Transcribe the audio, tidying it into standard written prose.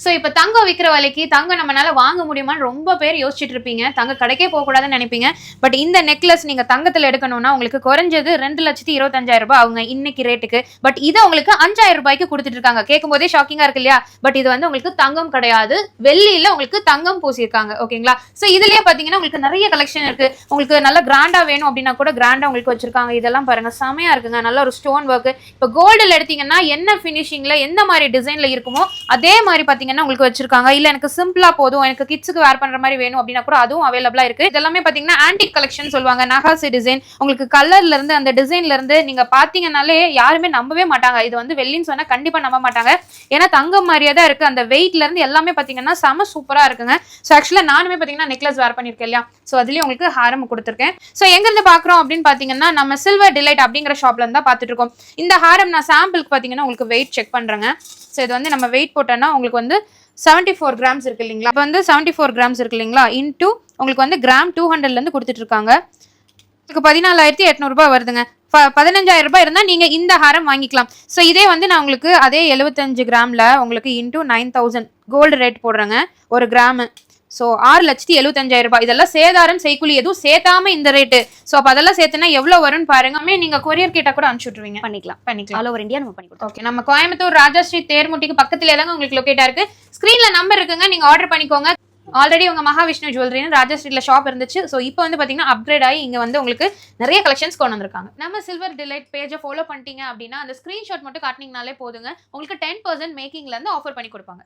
So இப்போ தங்கம் விற்கிற விலைக்கு தங்கம் நம்மளால வாங்க முடியுமான்னு ரொம்ப பேர் யோசிச்சுட்டு இருப்பீங்க. தங்க கடைக்கே போகக்கூடாதுன்னு நினைப்பீங்க. பட் இந்த நெக்லஸ் நீங்க தங்கத்தில் எடுக்கணும்னா உங்களுக்கு குறைஞ்சது 2,25,000 ரூபாய் அவங்க இன்னைக்கு ரேட்டுக்கு. பட் இதை உங்களுக்கு 5,000 ரூபாய்க்கு கொடுத்துட்டு இருக்காங்க. கேட்கும் போதே ஷாக்கிங்கா இருக்கு இல்லையா? பட் இது வந்து உங்களுக்கு தங்கம் கிடையாது, வெள்ளியில உங்களுக்கு தங்கம் பூசியிருக்காங்க. ஓகேங்களா? ஸோ இதுலயே பாத்தீங்கன்னா உங்களுக்கு நிறைய கலெக்ஷன் இருக்கு. உங்களுக்கு நல்ல கிராண்டா வேணும் அப்படின்னா கூட கிராண்டா உங்களுக்கு வச்சிருக்காங்க. இதெல்லாம் பாருங்க செமையா இருக்குங்க. நல்ல ஒரு ஸ்டோன் ஒர்க். இப்போ கோல்டுல எடுத்தீங்கன்னா என்ன ஃபினிஷிங்ல எந்த மாதிரி டிசைன்ல இருக்குமோ அதே மாதிரி பாத்தீங்கன்னா உங்களுக்கு வச்சிருக்காங்க. இல்ல எனக்கு சிம்பிளா போதும், எனக்கு கிட்ஸுக்கு வேர் பண்ற மாதிரி வேணும் அப்படின்னா கூட அதுவும் அவைலபிளா இருக்கு. இதெல்லாமே பாத்தீங்கன்னா ஆன்டிக் கலெக்ஷன் சொல்லுவாங்க. நகாசி டிசைன் உங்களுக்கு கலர்ல இருந்து அந்த டிசைன்ல இருந்து நீங்க பாத்தீங்கன்னாலே யாருமே நம்பவே மாட்டாங்க. இது வந்து வெள்ளின்னு சொன்னா கண்டிப்பா நம்ப மாட்டாங்க. ஏன்னா தங்கம் மாதிரியே தான் இருக்கு. அந்த வெயிட்ல இருந்து எல்லாமே பாத்தீங்கன்னா செம சூப்பரா இருக்குங்க. ஸோ ஆக்சுவலா நானுமே பாத்தீங்கன்னா நெக்லஸ் வேர் பண்ணிருக்கேன் இல்லையா? ஸோ அதுலயும் உங்களுக்கு ஹாரம் கொடுத்துருக்கேன். ஸோ எங்க இருந்து பாக்குறோம் அப்படின்னு பாத்தீங்கன்னா நம்ம சில்வர் டிலைட் அப்படிங்கிற ஷாப்ல இருந்து தான் பாத்துட்டு இருக்கோம். இந்த ஹாரம் நான் சாம்பிளுக்கு பாத்தீங்கன்னா உங்களுக்கு வெயிட் செக் பண்றேங்க. ஸோ இது வந்து நம்ம வெயிட் போட்டோம்னா உங்களுக்கு வந்து 74 கிராம்ஸ் இருக்கு இல்லைங்களா? இப்போ வந்து 74 கிராம்ஸ் இருக்கு இல்லைங்களா? இன்டூ உங்களுக்கு வந்து கிராம் 200ல இருந்து கொடுத்துட்டு இருக்காங்க. இதுக்கு 14,800 ரூபாய் வருதுங்க. 15,000 ரூபாய் இருந்தா நீங்க இந்த ஹாரம் வாங்கிக்கலாம். ஸோ இதே வந்து நான் உங்களுக்கு அதே 75 கிராம்ல உங்களுக்கு இன்டூ 9,000 கோல்டு ரேட் போடுறேங்க ஒரு கிராமு. ஸோ 6,75,000 ரூபாய். இதெல்லாம் சேதாரம் செய்குலி எதுவும் சேர்த்தாம இந்த ரேட்டு. ஸோ அப்போ அதெல்லாம் சேர்த்துனா எவ்வளவு வரும்னு பாருங்க. நீங்க கொரியர் கேட்டா கூட அனுப்பிச்சு விட்டுருவீங்க. பண்ணிக்கலாம் ஆல் ஓவர் இந்தியா நம்ம பண்ணி கொடுத்தோம். ஓகே, நம்ம கோயம்புத்தூர் ராஜா ஸ்ட்ரீட் தேர்முட்டிக்கு பக்கத்துல தாங்க உங்களுக்கு லொகேட்டா இருக்கு. ஸ்கிரீன்ல நம்பர் இருக்குங்க, நீங்க ஆர்டர் பண்ணிக்கோங்க. ஆல்ரெடி உங்க மகாவிஷ்ணு ஜுவல்லரின்னு ராஜா ஸ்ட்ரீட்ல ஷாப் இருந்துச்சு. ஸோ இப்போ வந்து பாத்தீங்கன்னா அப்கிரேட் ஆகி இங்க வந்து உங்களுக்கு நிறைய கலெக்ஷன்ஸ் கொண்டு வந்திருக்காங்க. நம்ம சில்வர் டிலைட் பேஜை ஃபாலோ பண்ணிட்டீங்க அப்படின்னா அந்த ஸ்கிரீன்ஷாட் மட்டும் காட்டினீங்கனாலே போதுங்க. உங்களுக்கு 10% மேக்கிங்ல இருந்து ஆஃபர் பண்ணி கொடுப்பாங்க.